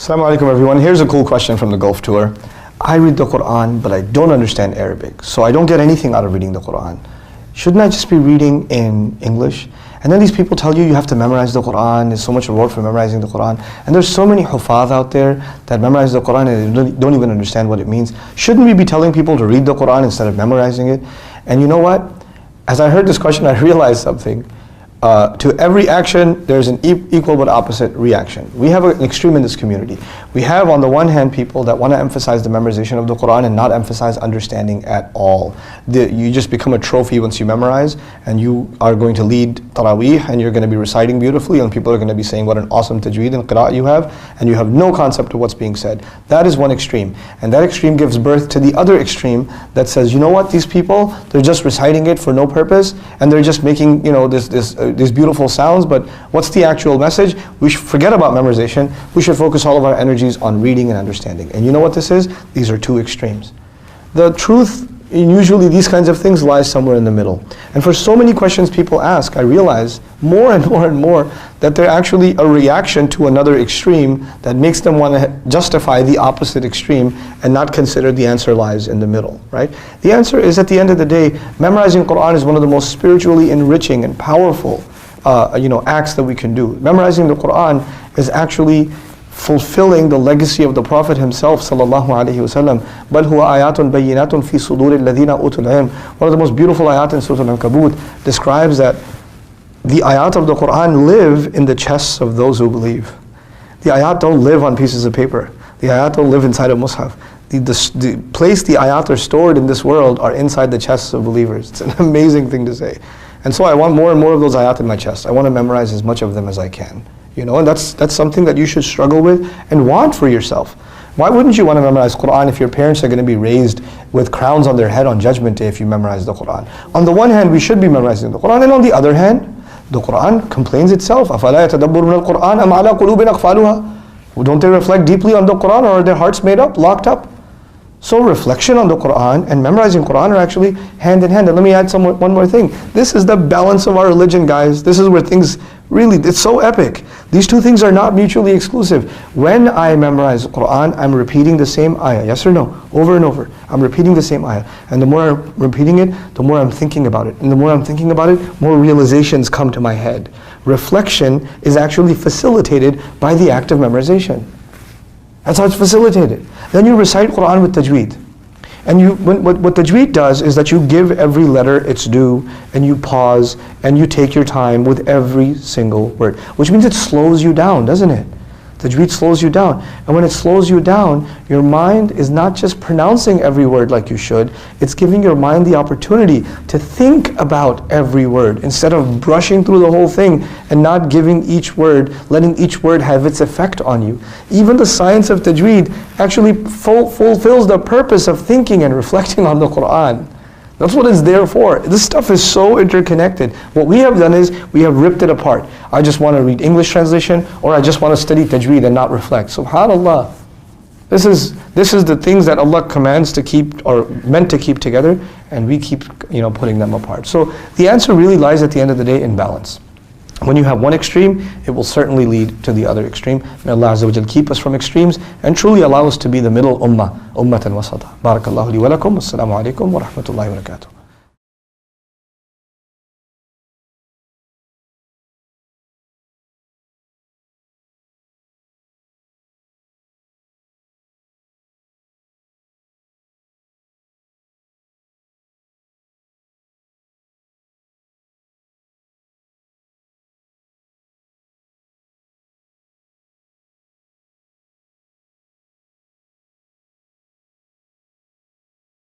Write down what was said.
Assalamu alaikum everyone. Here's a cool question from the Gulf Tour. I read the Quran, but I don't understand Arabic, so I don't get anything out of reading the Quran. Shouldn't I just be reading in English? And then these people tell you have to memorize the Quran, there's so much reward for memorizing the Quran. And there's so many hufaz out there that memorize the Quran and they really don't even understand what it means. Shouldn't we be telling people to read the Quran instead of memorizing it? And you know what? As I heard this question, I realized something. To every action, there's an equal but opposite reaction. We have an extreme in this community. We have on the one hand people that want to emphasize the memorization of the Quran and not emphasize understanding at all. You just become a trophy once you memorize, and you are going to lead Taraweeh and you're going to be reciting beautifully, and people are going to be saying what an awesome tajweed and qira'at you have, and you have no concept of what's being said. That is one extreme. And that extreme gives birth to the other extreme that says, you know what, these people, they're just reciting it for no purpose, and they're just making, these beautiful sounds, but what's the actual message? We should forget about memorization. We should focus all of our energies on reading and understanding. And you know what this is? These are two extremes. The truth, usually these kinds of things lie somewhere in the middle. And for so many questions people ask, I realize more and more and more that they're actually a reaction to another extreme that makes them want to justify the opposite extreme and not consider the answer lies in the middle, right? The answer is, at the end of the day, memorizing Quran is one of the most spiritually enriching and powerful acts that we can do. Memorizing the Quran is actually fulfilling the legacy of the Prophet himself sallallahu alaihi wasallam. بَلْ هُوَ آيَاتٌ بَيِّنَاتٌ فِي صُدُورِ الَّذِينَ أُوتُوا الْعِلْمَ. One of the most beautiful ayat in Surah Al-Ankabut describes that the ayat of the Quran live in the chests of those who believe. The ayat don't live on pieces of paper. The ayat don't live inside a mushaf. The place the ayat are stored in this world are inside the chests of believers. It's an amazing thing to say. And so I want more and more of those ayat in my chest. I want to memorize as much of them as I can. And that's something that you should struggle with and want for yourself. Why wouldn't you want to memorize Quran if your parents are going to be raised with crowns on their head on Judgment Day if you memorize the Quran? On the one hand, we should be memorizing the Quran, and on the other hand, the Quran complains itself. أَفَلَا يَتَدَبُّرُونَ الْقُرْآنَ أَمْ عَلَىٰ قُلُوبٍ أَقْفَالُهَا? Don't they reflect deeply on the Quran, or are their hearts made up, locked up? So reflection on the Quran and memorizing Quran are actually hand in hand. And let me add one more thing. This is the balance of our religion, guys. This is where things really, it's so epic. These two things are not mutually exclusive. When I memorize Quran, I'm repeating the same ayah, yes or no? Over and over. I'm repeating the same ayah. And the more I'm repeating it, the more I'm thinking about it. And the more I'm thinking about it, more realizations come to my head. Reflection is actually facilitated by the act of memorization. That's how it's facilitated. Then you recite Quran with tajweed. And what tajweed does is that you give every letter its due, and you pause, and you take your time with every single word. Which means it slows you down, doesn't it? Tajweed slows you down. And when it slows you down, your mind is not just pronouncing every word like you should, it's giving your mind the opportunity to think about every word instead of brushing through the whole thing and not giving each word, letting each word have its effect on you. Even the science of tajweed actually fulfills the purpose of thinking and reflecting on the Quran. That's what it's there for. This stuff is so interconnected. What we have done is we have ripped it apart. I just want to read English translation, or I just want to study tajweed and not reflect. SubhanAllah. This is the things that Allah commands to keep, or meant to keep together, and we keep putting them apart. So the answer really lies at the end of the day in balance. When you have one extreme, it will certainly lead to the other extreme. May Allah Azza wa Jal keep us from extremes and truly allow us to be the middle ummah, ummatan wasata. Barakallahu li wa lakum. Assalamu alaikum wa rahmatullahi wa barakatuh.